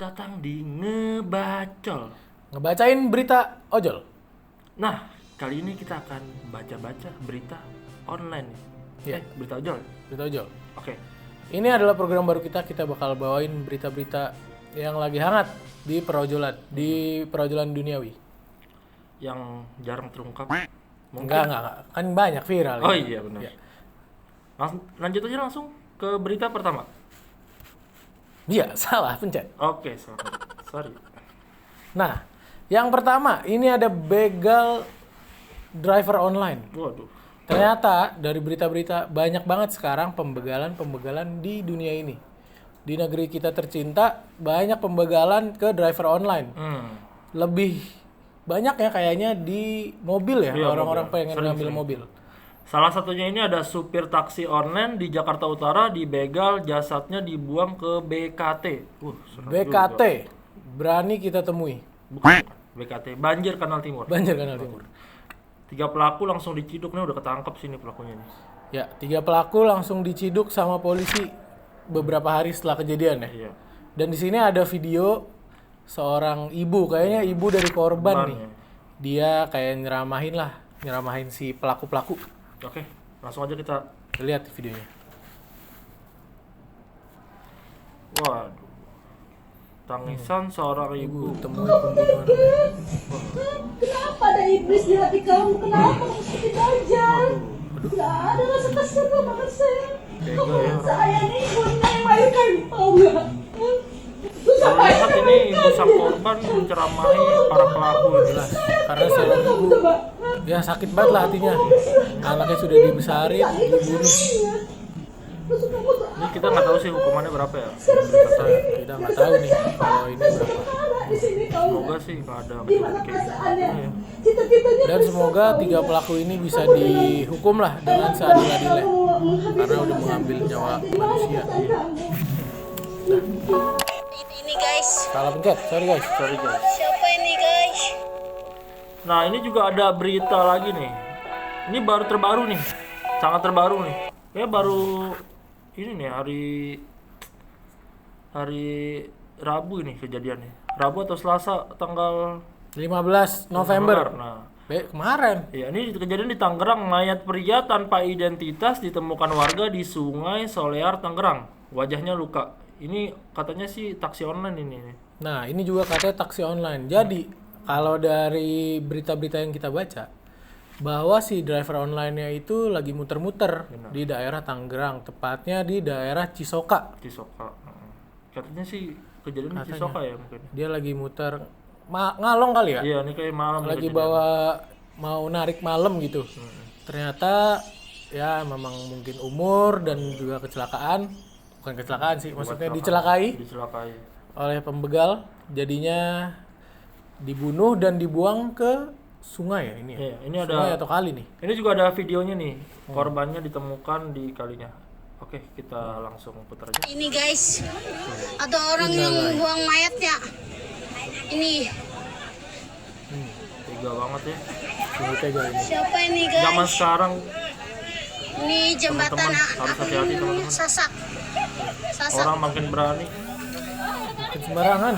datang di Ngebacol. Ngebacain berita ojol. Nah, kali ini kita akan baca-baca berita online nih. Iya. Berita ojol. Berita ojol. Oke. Ini adalah program baru kita bakal bawain berita-berita yang lagi hangat di perojolan duniawi. Yang jarang terungkap. Enggak. Kan banyak viral. Oh ya. iya benar. Ya. Lanjut aja langsung ke berita pertama. Iya, salah pencet. Oke, sorry. Nah, yang pertama ini ada begal driver online. Waduh. Ternyata dari berita-berita banyak banget sekarang pembegalan di dunia ini. Di negeri kita tercinta banyak pembegalan ke driver online. Lebih banyak ya kayaknya di mobil ya, Iya, orang-orang mobil. pengen Sering. ngambil mobil. Salah satunya ini ada supir taksi online di Jakarta Utara dibegal, jasadnya dibuang ke BKT. Serem BKT juga. berani kita temui. Bukan BKT, Banjir Kanal Timur. Banjir Kanal Timur. 3 pelaku langsung diciduk nih, udah ketangkep sini pelakunya nih. Ya, 3 pelaku langsung diciduk sama polisi beberapa hari setelah kejadian ya. Iya. Dan di sini ada video seorang ibu, kayaknya ibu dari korban nih. Ya. Dia kayak nyeramahin si pelaku-pelaku. Oke, langsung aja kita. Lihat videonya. Waduh. Tangisan seorang ibu. Temui pembunuhan. Kenapa ada iblis di hati kamu? Kenapa kamu seperti dajjal? Gak ada rasa kasihan sama saya. Kamu ya. saya nih ibunya yang melahirkan, tahu gak? Kalau lihat ini ibu sang korban menceramahi para pelaku. Jelas, karena seorang ibu ya sakit banget lah hatinya. Anaknya sudah dibesarin, dibunuh. Ini kita nggak tahu sih hukumannya berapa ya. Kita nggak tahu nih kalau ini berapa. Semoga sih nggak ada kejadian kayak gitu. Ya. Dan semoga 3 pelaku ini bisa dihukum lah dengan seadil-adilnya karena udah mengambil nyawa manusia. Ini guys, Salah pencet, sorry guys. siapa ini guys? Nah ini juga ada berita lagi nih. Ini baru terbaru nih, sangat terbaru nih. Ya baru ini nih hari Rabu ini kejadiannya. Rabu atau Selasa tanggal 15 November. Nah, Kemarin. ya ini kejadian di Tangerang, mayat pria tanpa identitas ditemukan warga di Sungai Solear Tangerang. Wajahnya luka. Ini katanya sih taksi online ini. Nah, ini juga katanya taksi online. Jadi, kalau dari berita-berita yang kita baca, bahwa si driver online-nya itu lagi muter-muter di daerah Tangerang, tepatnya di daerah Cisoka. Cisoka. Katanya sih kejadian di Cisoka ya mungkin. Dia lagi muter ngalong kali ya? Iya, ini kayak malam Lagi kejadian. mau narik malam gitu. Ternyata ya memang mungkin umur dan juga kecelakaan. Bukan kecelakaan sih, maksudnya dicelakai oleh pembegal. Jadinya dibunuh dan dibuang ke sungai ya ini ya? Iya, ini Sungai ada atau kali nih? Ini juga ada videonya nih. Korbannya ditemukan di kalinya. Oke, kita langsung putar aja. Ini guys, ada orang yang buang mayatnya. Ini, Tega banget ya. Sungguh tega ini. siapa ini Zaman guys? sekarang Ini jembatan teman-teman harus hati-hati, teman-teman. Sasak. orang makin berani. Makin sembarangan.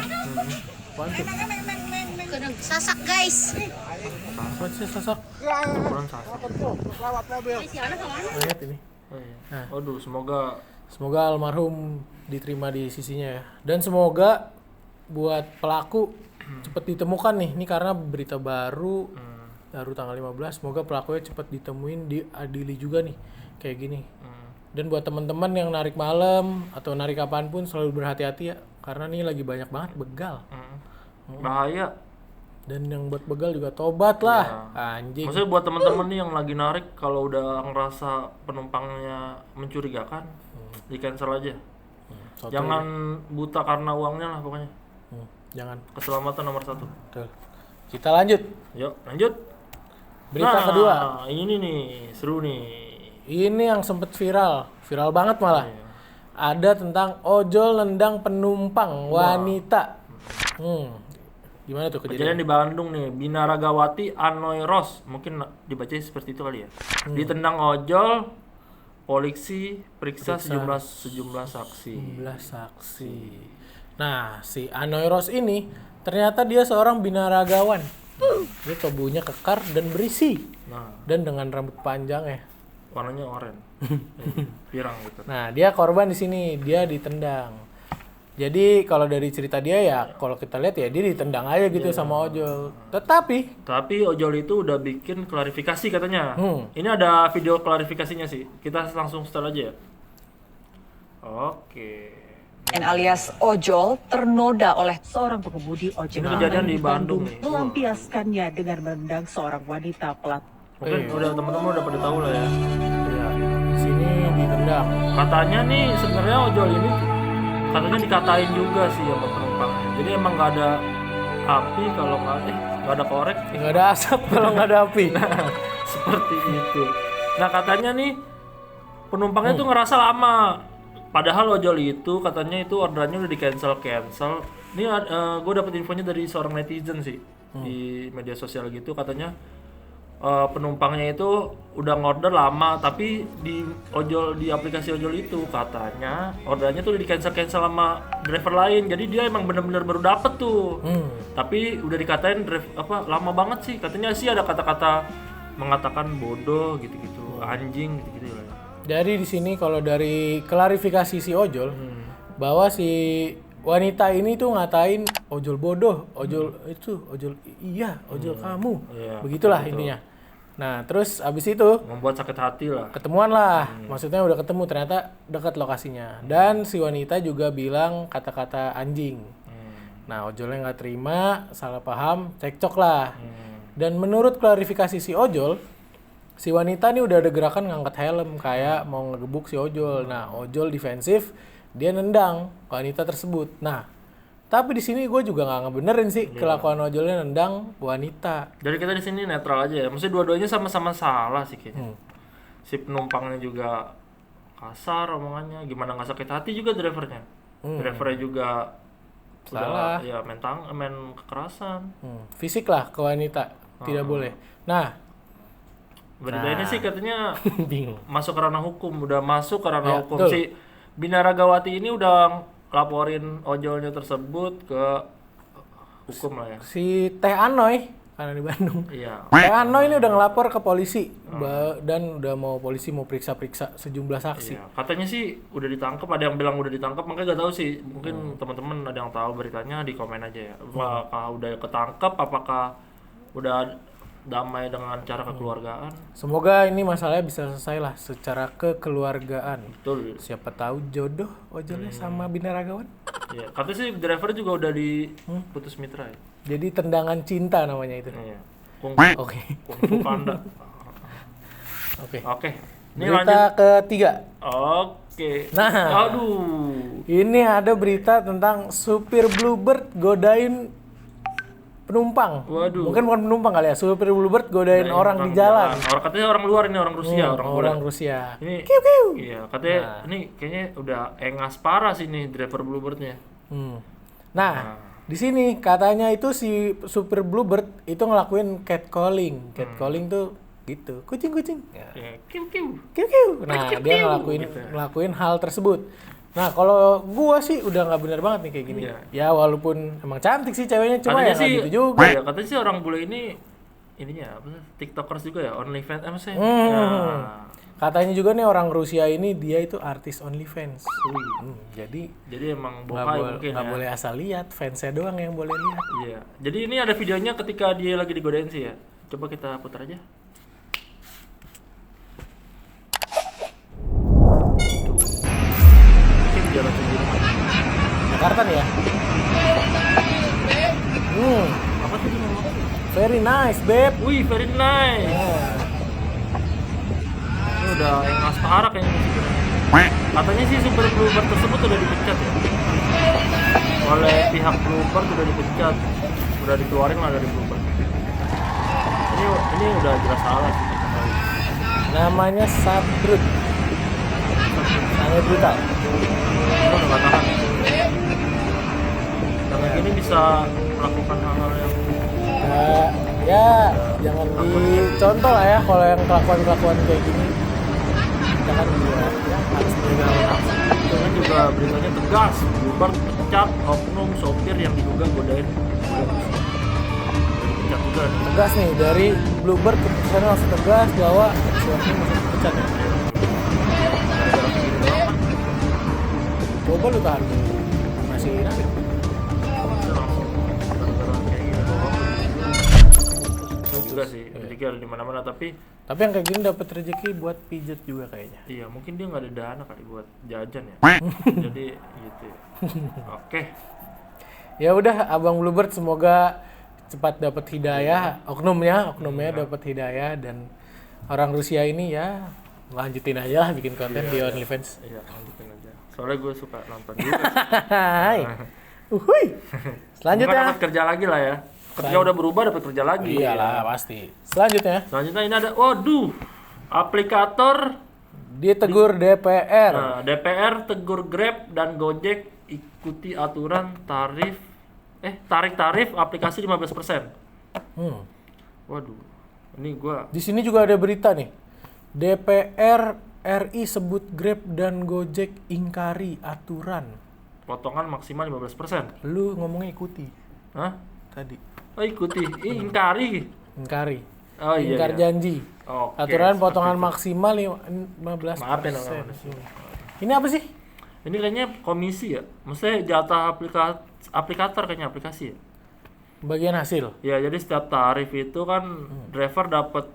Waduh, Sasak guys. apa sih sasak? Ukuran sasak. Mayat ini. Oh, iya. Nah. Waduh, Semoga almarhum diterima di sisinya ya. Dan semoga buat pelaku cepat ditemukan nih. Ini karena berita baru tanggal 15. Semoga pelakunya cepat ditemuin, diadili juga nih kayak gini. Dan buat teman-teman yang narik malam atau narik kapanpun selalu berhati-hati ya. Karena nih lagi banyak banget begal. bahaya. Dan yang buat begal juga tobat lah. Anjing. Maksudnya buat teman-teman nih yang lagi narik, kalau udah ngerasa penumpangnya mencurigakan, di cancel aja. Sotoy. Jangan buta karena uangnya lah pokoknya. Jangan. Keselamatan nomor 1. Betul. Kita lanjut. Yuk, lanjut. Berita kedua. Ini nih, seru nih. Ini yang sempet viral banget malah. Iya. Ada tentang ojol nendang penumpang wanita. Gimana tuh Kejadian kejadian? di Bandung nih, Binaragawati Anoy Ros, mungkin dibaca seperti itu kali ya. Ditendang ojol, polisi periksa sejumlah saksi. Jumlah saksi. Nah, si Anoiros ini ternyata dia seorang binaragawan. Dia tubuhnya kekar dan berisi. Nah, Dan dengan rambut panjang ya. warnanya oranye. Pirang gitu. Nah, dia korban di sini, dia ditendang. Jadi kalau dari cerita dia ya, kalau kita lihat ya dia ditendang aja gitu sama ojol. Tapi ojol itu udah bikin klarifikasi katanya. Ini ada video klarifikasinya sih. Kita langsung setel aja ya. Oke. Alias ojol ternoda oleh seorang pengemudi ojek Ini kejadian di Bandung nih. melampiaskannya dengan menendang seorang wanita plat. Mungkin udah teman-teman udah pada tahu lah ya. ya, di sini ditendang. Katanya nih sebenarnya ojol ini katanya dikatain juga sih sama penumpangnya. Jadi emang nggak ada api kalau nggak ada korek. Nggak ada asap kalau nggak ada api. Seperti itu. Nah katanya nih penumpangnya tuh ngerasa lama. Padahal ojol itu katanya itu orderannya udah di cancel. Ini gue dapet infonya dari seorang netizen sih di media sosial gitu, katanya penumpangnya itu udah ngorder lama, tapi di aplikasi ojol itu katanya orderannya tuh udah di cancel sama driver lain. Jadi dia emang bener-bener baru dapet tuh. Tapi udah dikatain lama banget sih. Katanya sih ada kata-kata mengatakan bodoh gitu-gitu, anjing gitu-gitu lah. Jadi di sini kalau dari klarifikasi si ojol bahwa si wanita ini tuh ngatain ojol bodoh, ojol ojol kamu. Iya, Begitulah betul. intinya. Nah, terus abis itu Membuat sakit hati lah. ketemuan lah. Maksudnya udah ketemu, ternyata dekat lokasinya. Dan si wanita juga bilang kata-kata anjing. Nah, ojolnya nggak terima, salah paham, cekcok lah. Dan menurut klarifikasi si ojol, si wanita nih udah ada gerakan ngangkat helm kayak mau ngegebuk si ojol. Nah, ojol defensif, dia nendang wanita tersebut. Nah, tapi di sini gue juga nggak ngebenerin sih kelakuan ojolnya nendang wanita. Dari kita di sini netral aja ya. Maksudnya dua-duanya sama-sama salah sih kayaknya. Si penumpangnya juga kasar omongannya, gimana nggak sakit hati juga drivernya. Drivernya juga Salah. udah ya main kekerasan. Fisik lah ke wanita, tidak boleh. Nah, Berita ini sih katanya bingung. masuk ke ranah hukum, udah masuk ke ranah Ya, hukum. betul. Si Binaragawati ini udah laporin ojolnya tersebut ke hukum lah ya. Si Teh Anoy, karena di Bandung. Iya. Teh Anoy ini udah ngelapor ke polisi dan udah mau polisi mau periksa-periksa sejumlah saksi. Iya. Katanya sih udah ditangkap, ada yang bilang udah ditangkap, makanya gak tahu sih. Mungkin teman-teman ada yang tahu beritanya di komen aja ya. Apakah udah ketangkap, apakah udah damai dengan cara kekeluargaan? Semoga ini masalahnya bisa selesai lah secara kekeluargaan. Betul. Siapa tahu jodoh ojolnya sama binaragawan. Iya. Katanya sih driver juga udah diputus mitra ya. Jadi tendangan cinta namanya itu. Iya. Oke. Kungfu Panda. Oke. Oke. Ini Berita lanjut. ketiga. Oke. Nah. Aduh. Ini ada berita tentang supir Bluebird godain penumpang. Waduh. Mungkin bukan penumpang kali ya, supir Bluebird godain orang di jalan. Katanya orang luar ini, orang Rusia, orang bule. Orang Rusia. Ini Kiu, kiu. Iya, katanya ini kayaknya udah engas parah sih nih driver Bluebird-nya. Nah, di sini katanya itu si supir Bluebird itu ngelakuin catcalling. Catcalling tuh gitu, kucing-kucing. Ya. Ya, kiu-kiu. Kiu, kiu. Nah, dia ngelakuin hal tersebut. Nah, kalau gua sih udah nggak bener banget nih kayak gini. Iya. Ya walaupun emang cantik sih ceweknya, cuma Katanya ya nggak sih, gitu juga. iya, katanya sih orang bule ininya apa sih? TikTokers juga ya, OnlyFans maksudnya. Hmm. Nah, Katanya juga nih orang Rusia ini dia itu artis OnlyFans. Jadi jadi emang nggak bohai mungkin nggak ya. boleh asal lihat, fansnya doang yang boleh lihat. Iya. Jadi ini ada videonya ketika dia lagi digodain sih ya. Coba kita putar aja. Tuh. Mungkin jalan sendiri. Jakarta nih ya. Apa sih dia ngomong? Very nice, babe. Wih, very nice. Ini udah engas parah kayaknya sih. Katanya sih supir Bluebird tersebut udah dipecat ya. Oleh pihak Bluebird udah dipecat. Udah dikeluarin lah dari Bluebird. Ini udah jelas salah sih. Namanya Sabrut. Sangat brutal. Itu udah gak tahan. Dan kayak gini bisa melakukan hal-hal yang Ya, jangan dicontoh lah ya kalau yang kelakuan kayak gini. Kita kan juga ya, harus menjaga nafsu. itu kan juga beritanya tegas. Bluebird memecat oknum sopir yang diduga godain. Dipecat juga nih. Tegas nih dari Bluebird keputusannya langsung tegas bahwa si oknum masih dipecat ya. Gara-gara begini doang kan. Coba lu tahan masih nanti. Bisa langsung gara-gara kayak gini doang. Terus juga sih, rezeki ada di mana-mana tapi Tapi yang kayak gini dapat rezeki buat pijet juga kayaknya. iya mungkin dia nggak ada dana kali buat jajan ya. Jadi gitu ya. Oke. Ya udah Abang Bluebird semoga cepat dapat hidayah, oknumnya dapat hidayah dan orang Rusia ini ya lanjutin aja lah bikin konten di OnlyFans. Iya, lanjutin aja. Soalnya gue suka nonton juga. Hai. Uhuy. Bukan Selanjutnya. dapat kerja lagi lah ya. Kerja udah berubah dapat kerja lagi. Iyalah pasti. Selanjutnya Selanjutnya ini ada, waduh, aplikator. ditegur DPR. Nah, DPR tegur Grab dan Gojek ikuti aturan tarik tarif aplikasi 15%. Waduh, ini gua Di sini juga ada berita nih. DPR RI sebut Grab dan Gojek ingkari aturan. potongan maksimal 15%. Lu ngomongnya ikuti Hah? tadi. Oh ikuti, ingkari. Ingkari. Oh iya. Ingkar iya. janji. Oke, Aturan seperti potongan itu. maksimal 15%. Maafin orang Ini apa sih? Ini kayaknya komisi ya. Maksudnya jatah aplikator kayaknya aplikasi ya. Bagian hasil. Ya, jadi setiap tarif itu kan driver dapat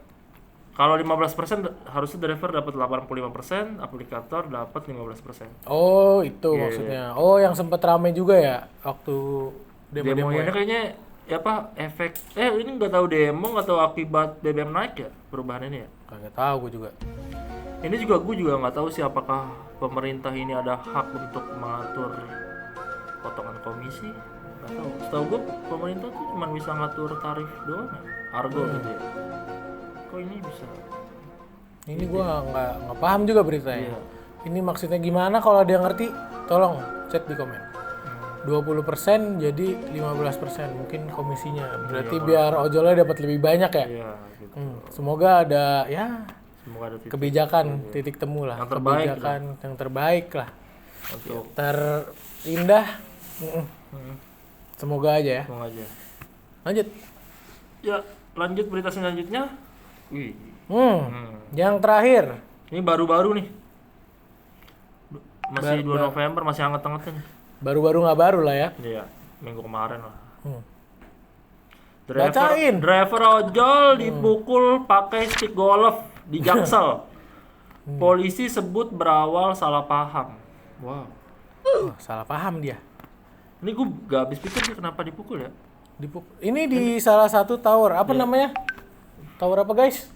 kalau 15% harusnya driver dapat 85%, aplikator dapat 15%. Oh, itu Iya, maksudnya. Oh, yang sempat rame juga ya waktu demo-demo Demo ini ya? kayaknya ya apa efek ini nggak tahu demo nggak tahu akibat BBM naik ya perubahan ini ya. Kagak tahu gue juga. Ini juga gue juga nggak tahu sih apakah pemerintah ini ada hak untuk mengatur potongan komisi. Nggak tahu. Setahu gue pemerintah tuh cuma bisa ngatur tarif doang ya, argo gitu ya. Kok ini bisa? Ini gue nggak paham juga beritanya. Iya. Ini maksudnya gimana? Kalau ada yang ngerti, tolong chat di komen. 20% jadi 15% mungkin komisinya. Berarti biar ojolnya dapat lebih banyak ya. Iya gitu. Semoga ada ya Semoga ada titik kebijakan titik temu lah. Yang terbaik Kebijakan yang terbaik lah. untuk Terindah. Semoga aja ya. ngomong aja. Lanjut. Ya, lanjut berita selanjutnya. Wih, Yang terakhir. ini baru-baru nih. Masih 2 November, masih hangat-hangatnya nih. Baru-baru nggak baru lah ya. Iya, minggu kemarin lah. Bacain. Driver ojol dipukul pakai stick golf di Jaksel. Polisi sebut berawal salah paham. Wow. Salah paham dia. Ini gue gak habis pikir sih kenapa dipukul ya. Ini di salah satu tower. Apa namanya? Tower apa guys?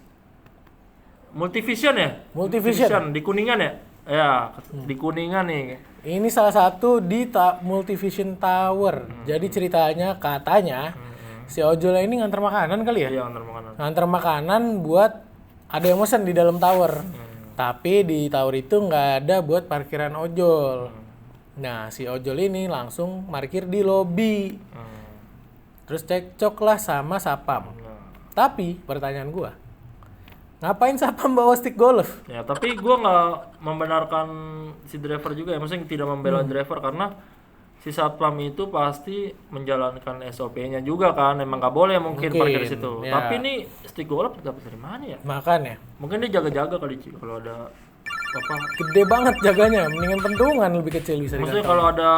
Multivision ya? Multivision. Di Kuningan ya? Ya, di Kuningan nih. Ini salah satu di Multivision Tower. Jadi ceritanya katanya si ojolnya ini nganter makanan kali ya? Iya, nganter makanan. Nganter makanan buat ada yang mesen di dalam tower. Tapi di tower itu nggak ada buat parkiran ojol. Nah, si ojol ini langsung parkir di lobi. Terus cekcok lah sama sapam. Tapi pertanyaan gua, ngapain sapam bawa stick golf? Ya, tapi gue nggak membenarkan si driver juga ya, maksudnya tidak membela driver karena si satpam itu pasti menjalankan SOP-nya juga kan, emang nggak boleh mungkin parkir di situ. ya. Tapi ini stick golf dapat dari mana ya? Makanya Mungkin dia jaga-jaga kali Ci, kalau ada apa? gede banget jaganya, mendingan pentungan lebih kecil bisa Maksudnya dikatakan. kalau ada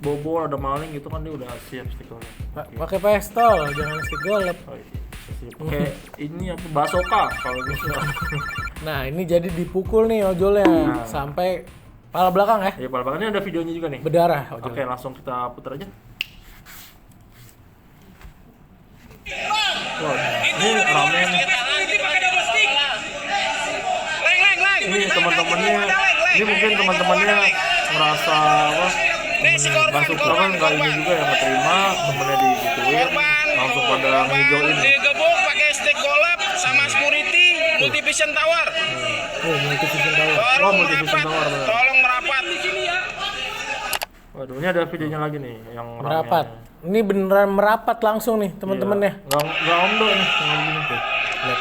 bobol, ada maling gitu kan dia udah siap stick golf. Pakai pistol, jangan stick golf. Oh, iya. Pakai ini apa basoka kalau gitu. Nah, ini jadi dipukul nih ojolnya sampai pala belakang ya. Ya, Pak, ini ada videonya juga nih. Berdarah Oke, ojolnya. langsung kita putar aja. Wah, ini rame nih. Ini teman-temannya, ini mungkin teman-temannya merasa apa? Masuk kan nggak ini juga yang nggak terima, temennya digituin, langsung pada ngejauhin. Digebuk pakai stick golf sama security Multivision Tower. Oh, Multivision Tower. Oh, Multivision Tower, benar. Tolong merapat. Waduh, ini ada videonya lagi nih yang rame. Merapat. Ini beneran merapat langsung nih teman-temannya. Nggak omdo nih, yang begini tuh. Lihat.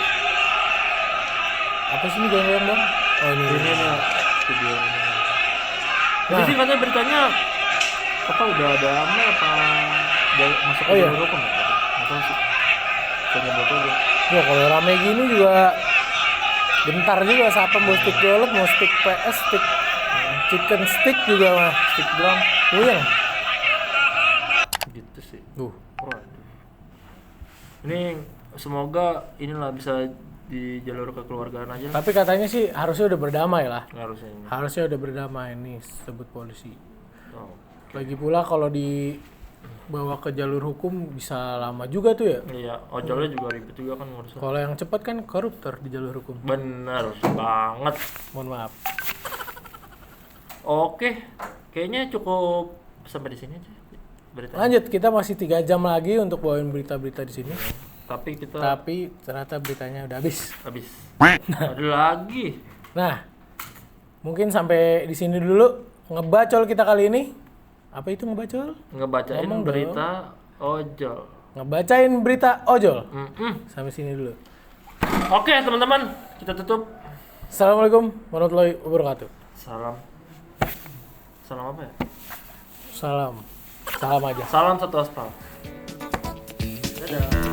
Apa sih ini goyang dong? Oh, ini. Ini nih video ini. Jadi sih katanya beritanya apa udah ada damai apa udah masuk ke Oh, iya. jalur hukum ya? Nggak tahu sih. Saya nyebut aja. Ya kalau rame gini juga bentar juga siapa mau stick golf, mau stick PS, stick chicken stick juga mah, stick drum. Puyeng. Gitu sih. Waduh. Ini semoga inilah bisa di jalur kekeluargaan aja lah. Tapi katanya sih harusnya udah berdamai lah. Harusnya ini. Harusnya udah berdamai nih sebut polisi. Oh. Lagi pula kalau dibawa ke jalur hukum bisa lama juga tuh ya. Iya, ojolnya juga ribet juga kan ngurusnya. Kalau yang cepat kan koruptor di jalur hukum. Bener banget. Mohon maaf. Oke, kayaknya cukup sampai di sini aja berita. Lanjut, kita masih 3 jam lagi untuk bawain berita-berita di sini. Tapi kita Tapi ternyata beritanya udah habis. habis. Ada lagi. Nah, mungkin sampai di sini dulu ngebacol kita kali ini. Apa itu ngebacol? Ngebacain Ngomong berita ojol. Ngebacain berita ojol. Mm-mm. Sampai sini dulu. Oke, teman-teman, kita tutup. Assalamualaikum warahmatullahi wabarakatuh. Salam. Salam apa ya? Salam. Salam aja. Salam satu aspal. Dadah.